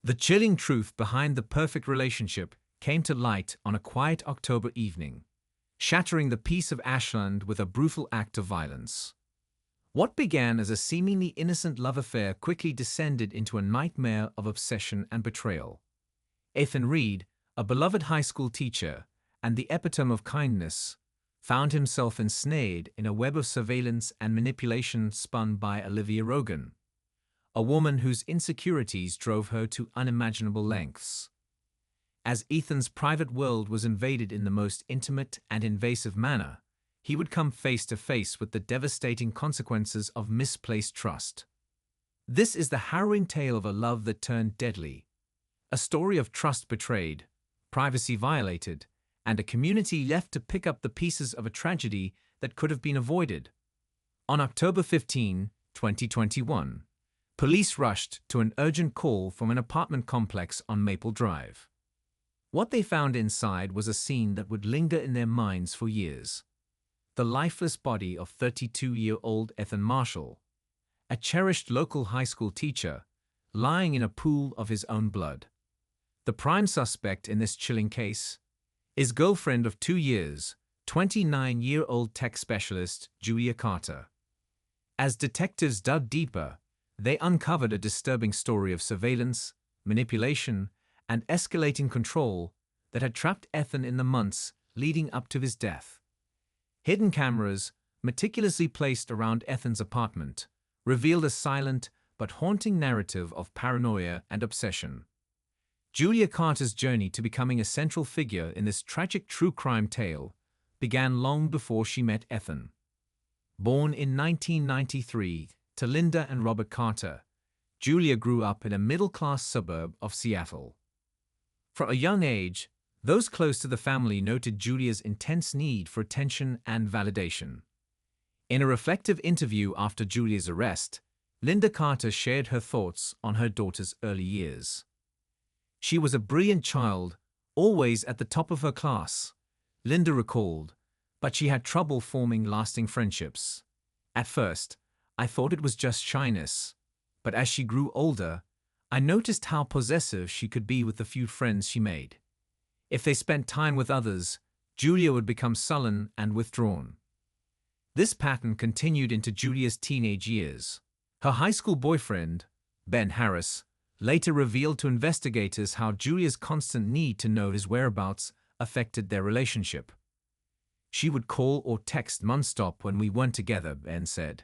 The chilling truth behind the perfect relationship came to light on a quiet October evening, shattering the peace of Ashland with a brutal act of violence. What began as a seemingly innocent love affair quickly descended into a nightmare of obsession and betrayal. Ethan Reed, a beloved high school teacher and the epitome of kindness, found himself ensnared in a web of surveillance and manipulation spun by Olivia Rogan, a woman whose insecurities drove her to unimaginable lengths. As Ethan's private world was invaded in the most intimate and invasive manner, he would come face to face with the devastating consequences of misplaced trust. This is the harrowing tale of a love that turned deadly, a story of trust betrayed, privacy violated, and a community left to pick up the pieces of a tragedy that could have been avoided. On October 15, 2021, police rushed to an urgent call from an apartment complex on Maple Drive. What they found inside was a scene that would linger in their minds for years. The lifeless body of 32-year-old Ethan Marshall, a cherished local high school teacher, lying in a pool of his own blood. The prime suspect in this chilling case? His girlfriend of 2 years, 29-year-old tech specialist Julia Carter. As detectives dug deeper, they uncovered a disturbing story of surveillance, manipulation, and escalating control that had trapped Ethan in the months leading up to his death. Hidden cameras, meticulously placed around Ethan's apartment, revealed a silent but haunting narrative of paranoia and obsession. Julia Carter's journey to becoming a central figure in this tragic true crime tale began long before she met Ethan. Born in 1993 to Linda and Robert Carter, Julia grew up in a middle-class suburb of Seattle. From a young age, those close to the family noted Julia's intense need for attention and validation. In a reflective interview after Julia's arrest, Linda Carter shared her thoughts on her daughter's early years. She was a brilliant child, always at the top of her class, Linda recalled, but she had trouble forming lasting friendships. At first, I thought it was just shyness, but as she grew older, I noticed how possessive she could be with the few friends she made. If they spent time with others, Julia would become sullen and withdrawn. This pattern continued into Julia's teenage years. Her high school boyfriend, Ben Harris, later revealed to investigators how Julia's constant need to know his whereabouts affected their relationship. She would call or text nonstop when we weren't together, Ben said.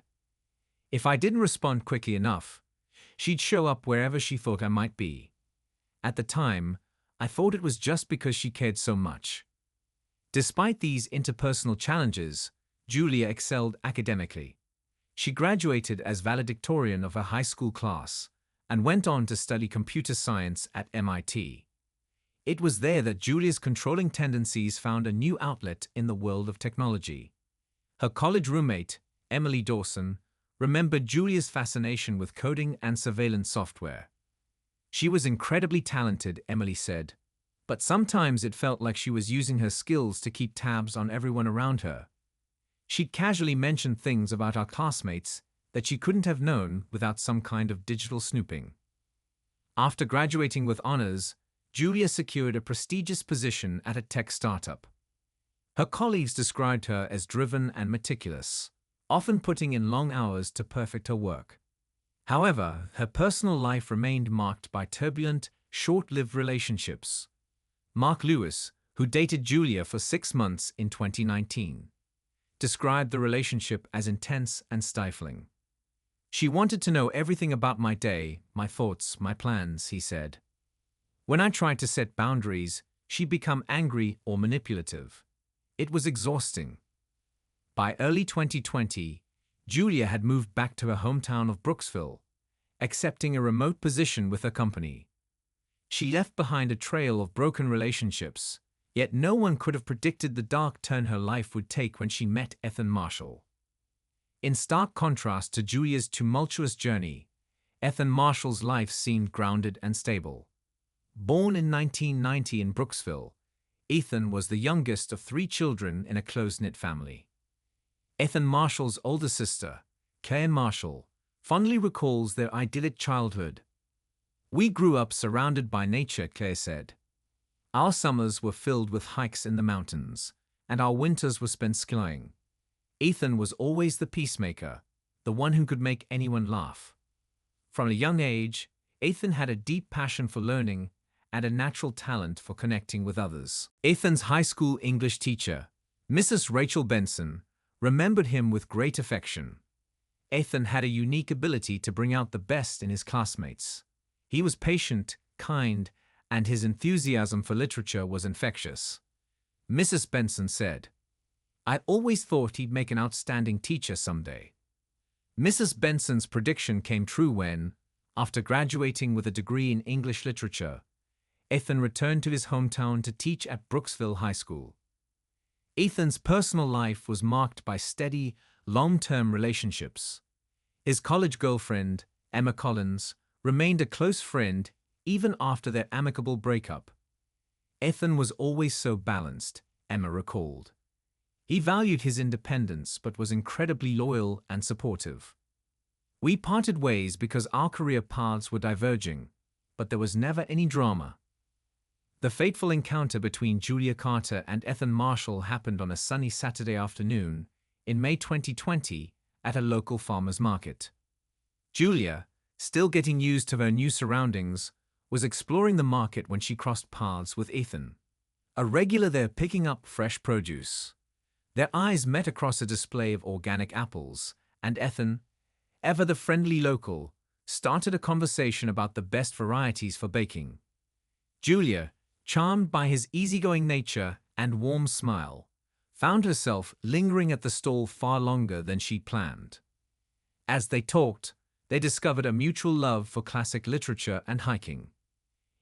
If I didn't respond quickly enough, she'd show up wherever she thought I might be. At the time, I thought it was just because she cared so much. Despite these interpersonal challenges, Julia excelled academically. She graduated as valedictorian of her high school class and went on to study computer science at MIT. It was there that Julia's controlling tendencies found a new outlet in the world of technology. Her college roommate, Emily Dawson, remembered Julia's fascination with coding and surveillance software. She was incredibly talented, Emily said, but sometimes it felt like she was using her skills to keep tabs on everyone around her. She'd casually mention things about our classmates that she couldn't have known without some kind of digital snooping. After graduating with honors, Julia secured a prestigious position at a tech startup. Her colleagues described her as driven and meticulous, often putting in long hours to perfect her work. However, her personal life remained marked by turbulent, short-lived relationships. Mark Lewis, who dated Julia for 6 months in 2019, described the relationship as intense and stifling. She wanted to know everything about my day, my thoughts, my plans, he said. When I tried to set boundaries, she'd become angry or manipulative. It was exhausting. By early 2020, Julia had moved back to her hometown of Brooksville, accepting a remote position with her company. She left behind a trail of broken relationships, yet no one could have predicted the dark turn her life would take when she met Ethan Marshall. In stark contrast to Julia's tumultuous journey, Ethan Marshall's life seemed grounded and stable. Born in 1990 in Brooksville, Ethan was the youngest of 3 children in a close-knit family. Ethan Marshall's older sister, Claire Marshall, fondly recalls their idyllic childhood. We grew up surrounded by nature, Claire said. Our summers were filled with hikes in the mountains, and our winters were spent skiing. Ethan was always the peacemaker, the one who could make anyone laugh. From a young age, Ethan had a deep passion for learning and a natural talent for connecting with others. Ethan's high school English teacher, Mrs. Rachel Benson, remembered him with great affection. Ethan had a unique ability to bring out the best in his classmates. He was patient, kind, and his enthusiasm for literature was infectious. Mrs. Benson said, "I always thought he'd make an outstanding teacher someday." Mrs. Benson's prediction came true when, after graduating with a degree in English literature, Ethan returned to his hometown to teach at Brooksville High School. Ethan's personal life was marked by steady, long-term relationships. His college girlfriend, Emma Collins, remained a close friend even after their amicable breakup. Ethan was always so balanced, Emma recalled. He valued his independence but was incredibly loyal and supportive. We parted ways because our career paths were diverging, but there was never any drama. The fateful encounter between Julia Carter and Ethan Marshall happened on a sunny Saturday afternoon in May 2020 at a local farmer's market. Julia, still getting used to her new surroundings, was exploring the market when she crossed paths with Ethan, a regular there picking up fresh produce. Their eyes met across a display of organic apples, and Ethan, ever the friendly local, started a conversation about the best varieties for baking. Julia, charmed by his easygoing nature and warm smile, found herself lingering at the stall far longer than she planned. As they talked, they discovered a mutual love for classic literature and hiking.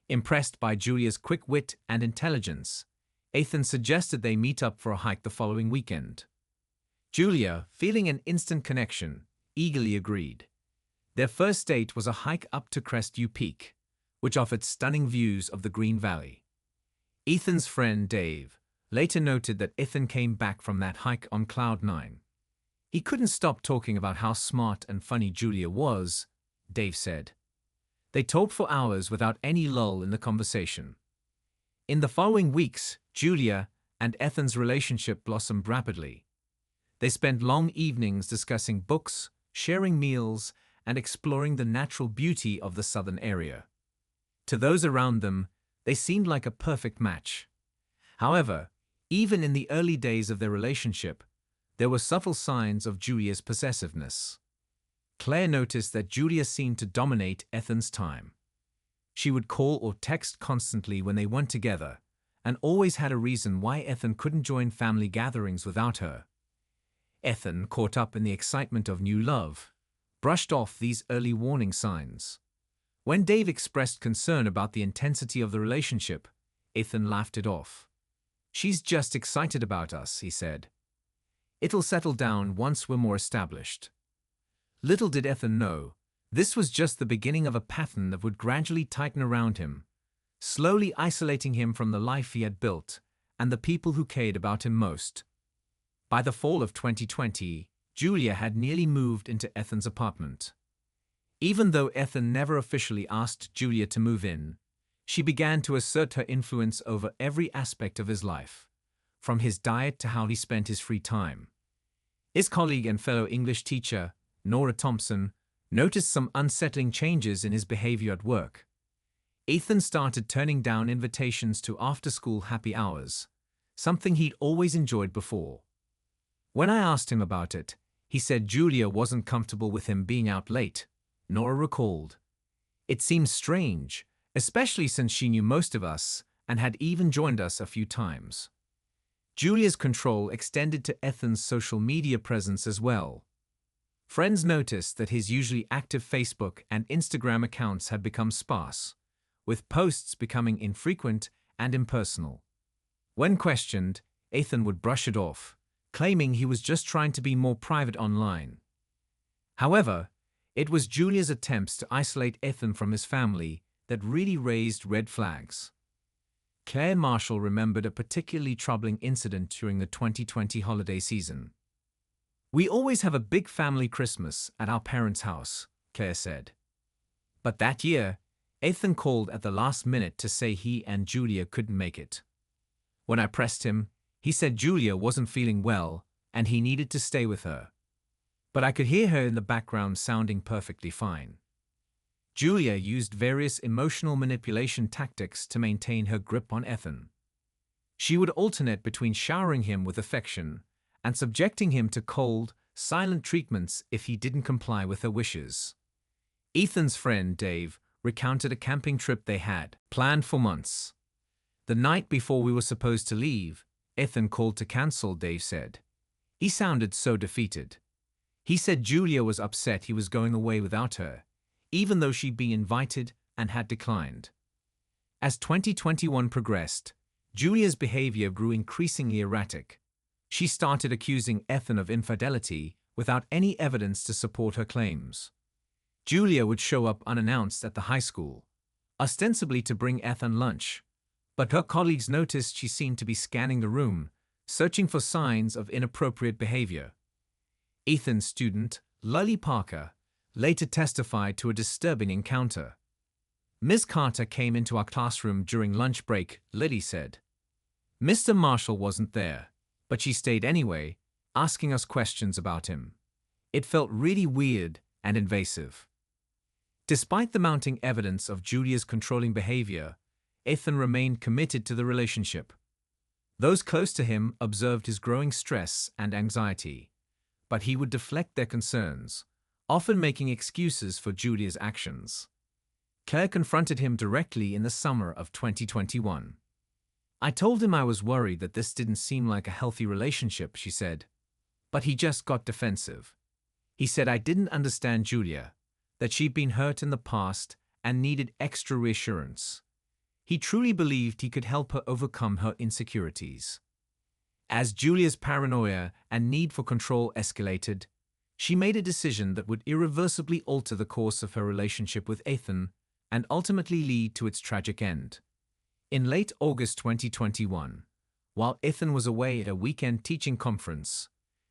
Impressed by Julia's quick wit and intelligence, Ethan suggested they meet up for a hike the following weekend. Julia, feeling an instant connection, eagerly agreed. Their first date was a hike up to Crestview Peak, which offered stunning views of the Green Valley. Ethan's friend Dave later noted that Ethan came back from that hike on cloud nine. He couldn't stop talking about how smart and funny Julia was, Dave said. They talked for hours without any lull in the conversation. In the following weeks, Julia and Ethan's relationship blossomed rapidly. They spent long evenings discussing books, sharing meals, and exploring the natural beauty of the southern area. To those around them, they seemed like a perfect match. However, even in the early days of their relationship, there were subtle signs of Julia's possessiveness. Claire noticed that Julia seemed to dominate Ethan's time. She would call or text constantly when they weren't together, and always had a reason why Ethan couldn't join family gatherings without her. Ethan, caught up in the excitement of new love, brushed off these early warning signs. When Dave expressed concern about the intensity of the relationship, Ethan laughed it off. "She's just excited about us," he said. "It'll settle down once we're more established." Little did Ethan know, this was just the beginning of a pattern that would gradually tighten around him, slowly isolating him from the life he had built and the people who cared about him most. By the fall of 2020, Julia had nearly moved into Ethan's apartment. Even though Ethan never officially asked Julia to move in, she began to assert her influence over every aspect of his life, from his diet to how he spent his free time. His colleague and fellow English teacher, Nora Thompson, noticed some unsettling changes in his behavior at work. Ethan started turning down invitations to after-school happy hours, something he'd always enjoyed before. When I asked him about it, he said Julia wasn't comfortable with him being out late, Nora recalled. It seemed strange, especially since she knew most of us and had even joined us a few times. Julia's control extended to Ethan's social media presence as well. Friends noticed that his usually active Facebook and Instagram accounts had become sparse, with posts becoming infrequent and impersonal. When questioned, Ethan would brush it off, claiming he was just trying to be more private online. However, it was Julia's attempts to isolate Ethan from his family that really raised red flags. Claire Marshall remembered a particularly troubling incident during the 2020 holiday season. "We always have a big family Christmas at our parents' house," Claire said. But that year, Ethan called at the last minute to say he and Julia couldn't make it. When I pressed him, he said Julia wasn't feeling well and he needed to stay with her. But I could hear her in the background sounding perfectly fine. Julia used various emotional manipulation tactics to maintain her grip on Ethan. She would alternate between showering him with affection and subjecting him to cold, silent treatments if he didn't comply with her wishes. Ethan's friend, Dave, recounted a camping trip they had planned for months. The night before we were supposed to leave, Ethan called to cancel, Dave said. He sounded so defeated. He said Julia was upset he was going away without her, even though she'd been invited and had declined. As 2021 progressed, Julia's behavior grew increasingly erratic. She started accusing Ethan of infidelity without any evidence to support her claims. Julia would show up unannounced at the high school, ostensibly to bring Ethan lunch, but her colleagues noticed she seemed to be scanning the room, searching for signs of inappropriate behavior. Ethan's student, Lily Parker, later testified to a disturbing encounter. Ms. Carter came into our classroom during lunch break, Lily said. Mr. Marshall wasn't there, but she stayed anyway, asking us questions about him. It felt really weird and invasive. Despite the mounting evidence of Julia's controlling behavior, Ethan remained committed to the relationship. Those close to him observed his growing stress and anxiety, but he would deflect their concerns, often making excuses for Julia's actions. Claire confronted him directly in the summer of 2021. I told him I was worried that this didn't seem like a healthy relationship, she said. But he just got defensive. He said I didn't understand Julia, that she'd been hurt in the past and needed extra reassurance. He truly believed he could help her overcome her insecurities. As Julia's paranoia and need for control escalated, she made a decision that would irreversibly alter the course of her relationship with Ethan and ultimately lead to its tragic end. In late August 2021, while Ethan was away at a weekend teaching conference,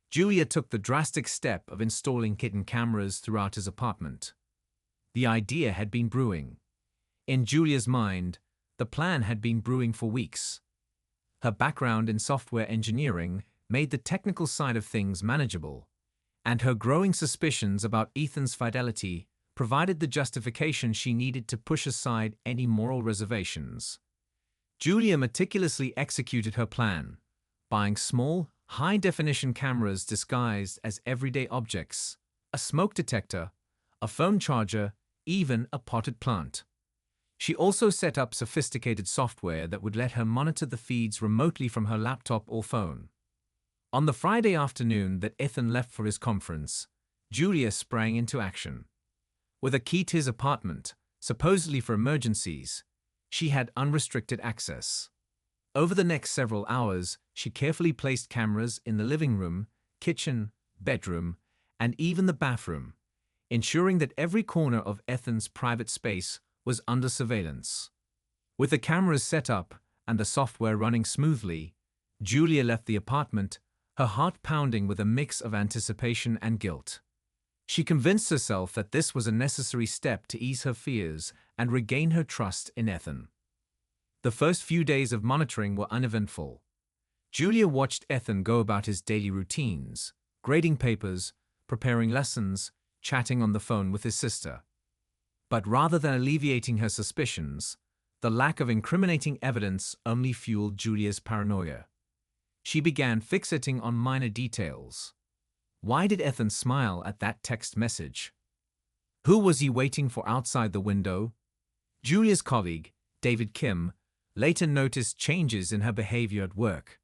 Julia took the drastic step of installing hidden cameras throughout his apartment. The idea had been brewing. In Julia's mind, the plan had been brewing for weeks. Her background in software engineering made the technical side of things manageable, and her growing suspicions about Ethan's fidelity provided the justification she needed to push aside any moral reservations. Julia meticulously executed her plan, buying small, high-definition cameras disguised as everyday objects, a smoke detector, a phone charger, even a potted plant. She also set up sophisticated software that would let her monitor the feeds remotely from her laptop or phone. On the Friday afternoon that Ethan left for his conference, Julia sprang into action. With a key to his apartment, supposedly for emergencies, she had unrestricted access. Over the next several hours, she carefully placed cameras in the living room, kitchen, bedroom, and even the bathroom, ensuring that every corner of Ethan's private space was under surveillance. With the cameras set up and the software running smoothly, Julia left the apartment, her heart pounding with a mix of anticipation and guilt. She convinced herself that this was a necessary step to ease her fears and regain her trust in Ethan. The first few days of monitoring were uneventful. Julia watched Ethan go about his daily routines, grading papers, preparing lessons, chatting on the phone with his sister. But rather than alleviating her suspicions, the lack of incriminating evidence only fueled Julia's paranoia. She began fixating on minor details. Why did Ethan smile at that text message? Who was he waiting for outside the window? Julia's colleague, David Kim, later noticed changes in her behavior at work.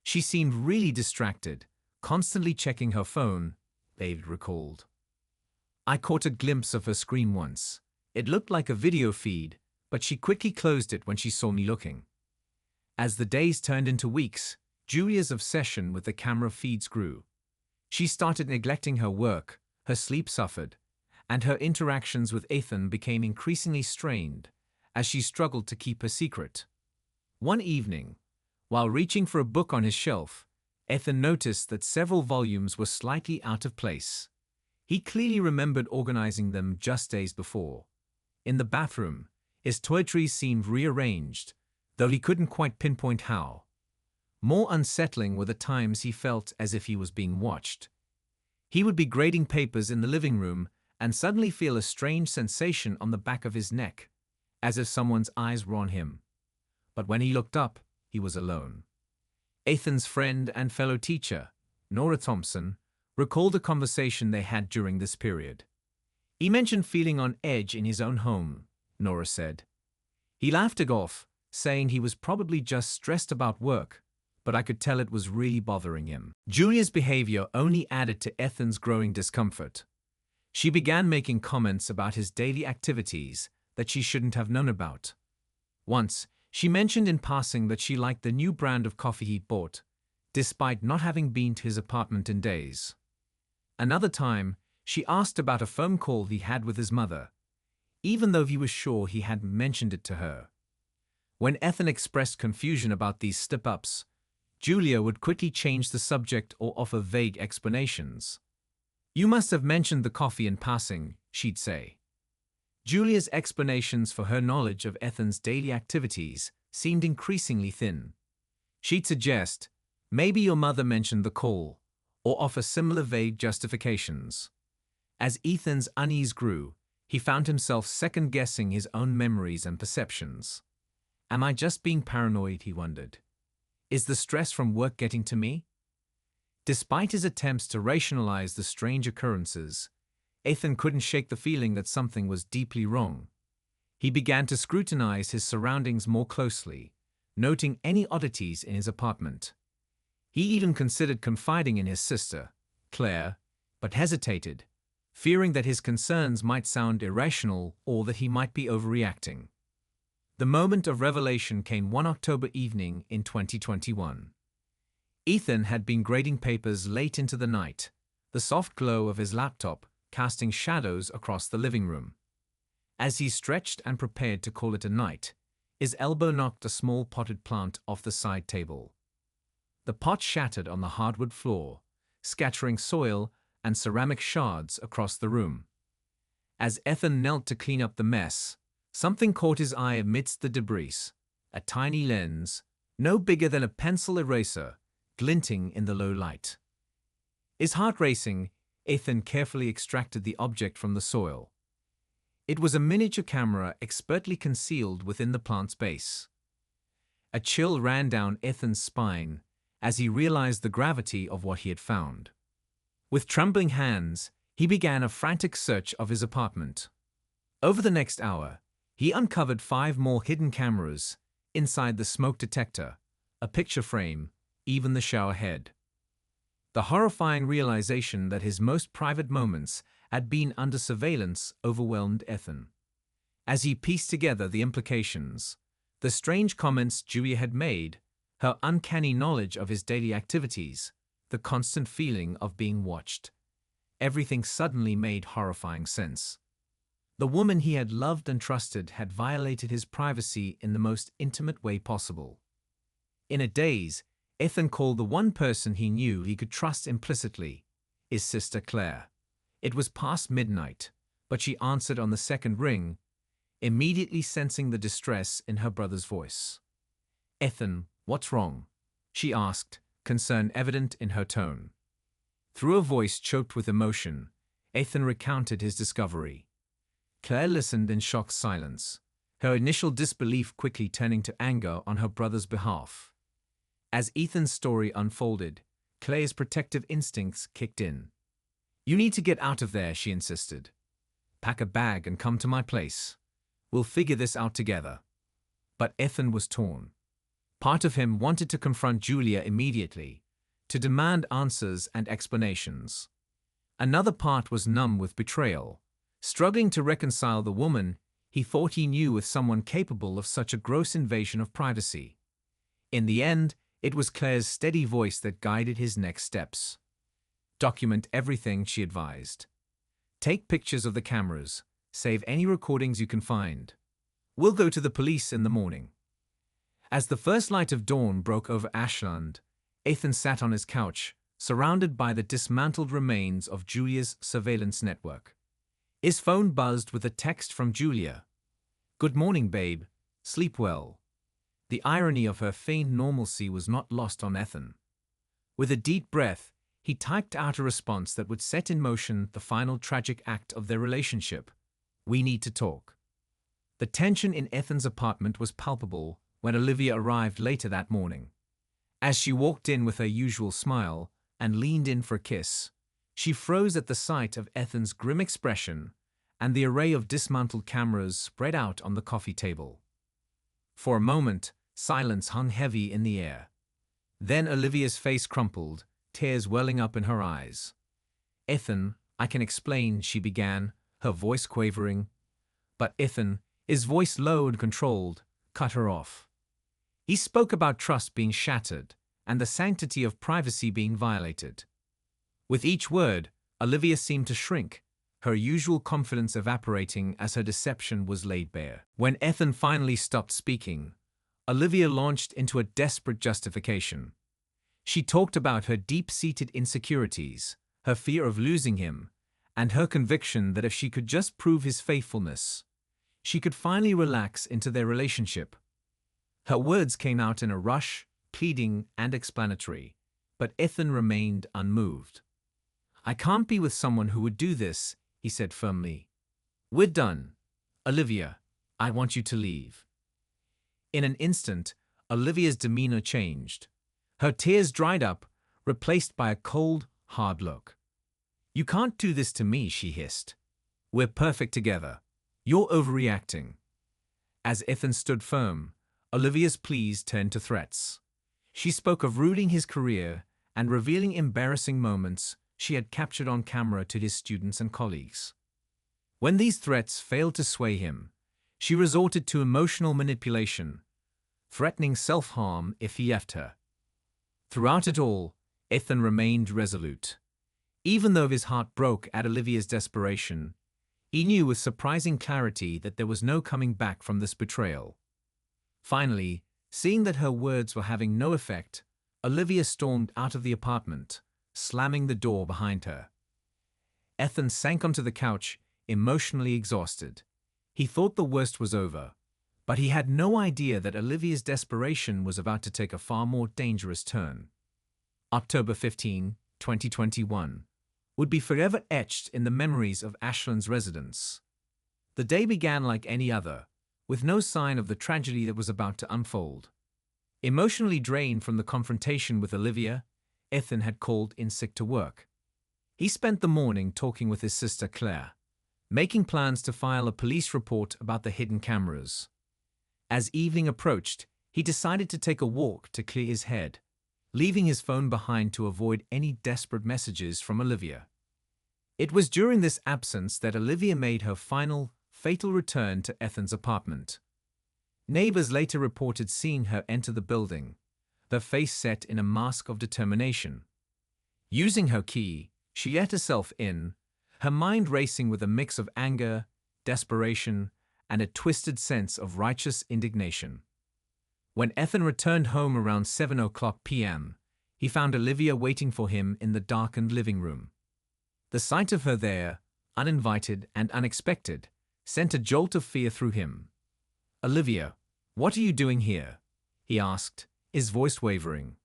She seemed really distracted, constantly checking her phone, David recalled. I caught a glimpse of her screen once. It looked like a video feed, but she quickly closed it when she saw me looking. As the days turned into weeks, Julia's obsession with the camera feeds grew. She started neglecting her work, her sleep suffered, and her interactions with Ethan became increasingly strained as she struggled to keep her secret. One evening, while reaching for a book on his shelf, Ethan noticed that several volumes were slightly out of place. He clearly remembered organizing them just days before. In the bathroom, His toiletries seemed rearranged, though he couldn't quite pinpoint how. More unsettling were the times he felt as if he was being watched. He would be grading papers in the living room and suddenly feel a strange sensation on the back of his neck, as if someone's eyes were on him. But when he looked up, he was alone. Ethan's friend and fellow teacher, Nora Thompson, recalled a conversation they had during this period. He mentioned feeling on edge in his own home, Nora said. He laughed it off, saying he was probably just stressed about work, but I could tell it was really bothering him. Julia's behavior only added to Ethan's growing discomfort. She began making comments about his daily activities that she shouldn't have known about. Once, she mentioned in passing that she liked the new brand of coffee he bought, despite not having been to his apartment in days. Another time, she asked about a phone call he had with his mother, even though he was sure he hadn't mentioned it to her. When Ethan expressed confusion about these slip-ups, Julia would quickly change the subject or offer vague explanations. "You must have mentioned the coffee in passing," she'd say. Julia's explanations for her knowledge of Ethan's daily activities seemed increasingly thin. She'd suggest, "Maybe your mother mentioned the call," or offer similar vague justifications. As Ethan's unease grew, he found himself second-guessing his own memories and perceptions. "Am I just being paranoid?" he wondered. "Is the stress from work getting to me?" Despite his attempts to rationalize the strange occurrences, Ethan couldn't shake the feeling that something was deeply wrong. He began to scrutinize his surroundings more closely, noting any oddities in his apartment. He even considered confiding in his sister, Claire, but hesitated, fearing that his concerns might sound irrational or that he might be overreacting. The moment of revelation came one October evening in 2021. Ethan had been grading papers late into the night, the soft glow of his laptop casting shadows across the living room. As he stretched and prepared to call it a night, his elbow knocked a small potted plant off the side table. The pot shattered on the hardwood floor, scattering soil and ceramic shards across the room. As Ethan knelt to clean up the mess, something caught his eye amidst the debris, a tiny lens, no bigger than a pencil eraser, glinting in the low light. His heart racing, Ethan carefully extracted the object from the soil. It was a miniature camera expertly concealed within the plant's base. A chill ran down Ethan's spine as he realized the gravity of what he had found. With trembling hands, he began a frantic search of his apartment. Over the next hour, he uncovered 5 more hidden cameras, inside the smoke detector, a picture frame, even the shower head. The horrifying realization that his most private moments had been under surveillance overwhelmed Ethan. As he pieced together the implications, the strange comments Julia had made, her uncanny knowledge of his daily activities, the constant feeling of being watched, everything suddenly made horrifying sense. The woman he had loved and trusted had violated his privacy in the most intimate way possible. In a daze, Ethan called the one person he knew he could trust implicitly, his sister Claire. It was past midnight, but she answered on the second ring, immediately sensing the distress in her brother's voice. "Ethan, what's wrong?" she asked, concern evident in her tone. Through a voice choked with emotion, Ethan recounted his discovery. Claire listened in shocked silence, her initial disbelief quickly turning to anger on her brother's behalf. As Ethan's story unfolded, Claire's protective instincts kicked in. "You need to get out of there," she insisted. "Pack a bag and come to my place. We'll figure this out together." But Ethan was torn. Part of him wanted to confront Julia immediately, to demand answers and explanations. Another part was numb with betrayal, struggling to reconcile the woman he thought he knew with someone capable of such a gross invasion of privacy. In the end, it was Claire's steady voice that guided his next steps. "Document everything," she advised. "Take pictures of the cameras. Save any recordings you can find. We'll go to the police in the morning." As the first light of dawn broke over Ashland, Ethan sat on his couch, surrounded by the dismantled remains of Julia's surveillance network. His phone buzzed with a text from Julia. "Good morning, babe. Sleep well." The irony of her feigned normalcy was not lost on Ethan. With a deep breath, he typed out a response that would set in motion the final tragic act of their relationship. "We need to talk." The tension in Ethan's apartment was palpable when Olivia arrived later that morning. As she walked in with her usual smile and leaned in for a kiss, she froze at the sight of Ethan's grim expression and the array of dismantled cameras spread out on the coffee table. For a moment, silence hung heavy in the air. Then Olivia's face crumpled, tears welling up in her eyes. "Ethan, I can explain," she began, her voice quavering. But Ethan, his voice low and controlled, cut her off. He spoke about trust being shattered and the sanctity of privacy being violated. With each word, Olivia seemed to shrink, her usual confidence evaporating as her deception was laid bare. When Ethan finally stopped speaking, Olivia launched into a desperate justification. She talked about her deep-seated insecurities, her fear of losing him, and her conviction that if she could just prove his faithfulness, she could finally relax into their relationship. Her words came out in a rush, pleading and explanatory, but Ethan remained unmoved. "I can't be with someone who would do this," he said firmly. "We're done. Olivia, I want you to leave." In an instant, Olivia's demeanor changed. Her tears dried up, replaced by a cold, hard look. "You can't do this to me," she hissed. "We're perfect together. You're overreacting." As Ethan stood firm, Olivia's pleas turned to threats. She spoke of ruining his career and revealing embarrassing moments she had captured on camera to his students and colleagues. When these threats failed to sway him, she resorted to emotional manipulation, threatening self-harm if he left her. Throughout it all, Ethan remained resolute. Even though his heart broke at Olivia's desperation, he knew with surprising clarity that there was no coming back from this betrayal. Finally, seeing that her words were having no effect, Olivia stormed out of the apartment, slamming the door behind her. Ethan sank onto the couch, emotionally exhausted. He thought the worst was over, but he had no idea that Olivia's desperation was about to take a far more dangerous turn. October 15, 2021, would be forever etched in the memories of Ashland's residents. The day began like any other, with no sign of the tragedy that was about to unfold. Emotionally drained from the confrontation with Olivia, Ethan had called in sick to work. He spent the morning talking with his sister Claire, making plans to file a police report about the hidden cameras. As evening approached, he decided to take a walk to clear his head, leaving his phone behind to avoid any desperate messages from Olivia. It was during this absence that Olivia made her final, fatal return to Ethan's apartment. Neighbors later reported seeing her enter the building, her face set in a mask of determination. Using her key, she let herself in, her mind racing with a mix of anger, desperation, and a twisted sense of righteous indignation. When Ethan returned home around 7:00 p.m., he found Olivia waiting for him in the darkened living room. The sight of her there, uninvited and unexpected, sent a jolt of fear through him. "Olivia, what are you doing here?" he asked, his voice wavering.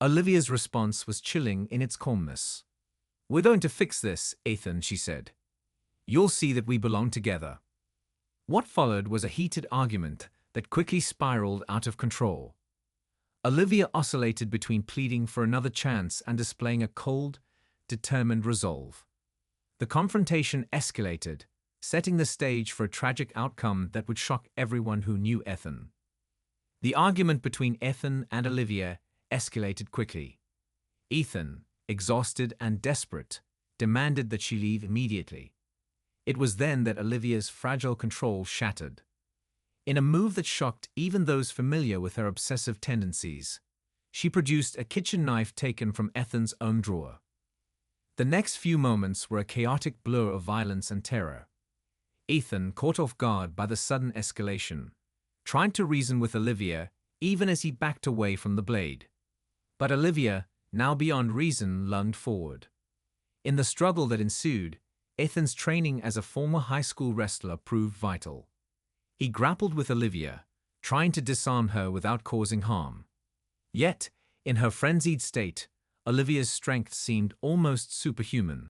Olivia's response was chilling in its calmness. "We're going to fix this, Ethan," she said. "You'll see that we belong together." What followed was a heated argument that quickly spiraled out of control. Olivia oscillated between pleading for another chance and displaying a cold, determined resolve. The confrontation escalated, setting the stage for a tragic outcome that would shock everyone who knew Ethan. The argument between Ethan and Olivia escalated quickly. Ethan, exhausted and desperate, demanded that she leave immediately. It was then that Olivia's fragile control shattered. In a move that shocked even those familiar with her obsessive tendencies, she produced a kitchen knife taken from Ethan's own drawer. The next few moments were a chaotic blur of violence and terror. Ethan, caught off guard by the sudden escalation, tried to reason with Olivia even as he backed away from the blade. But Olivia, now beyond reason, lunged forward. In the struggle that ensued, Ethan's training as a former high school wrestler proved vital. He grappled with Olivia, trying to disarm her without causing harm. Yet, in her frenzied state, Olivia's strength seemed almost superhuman.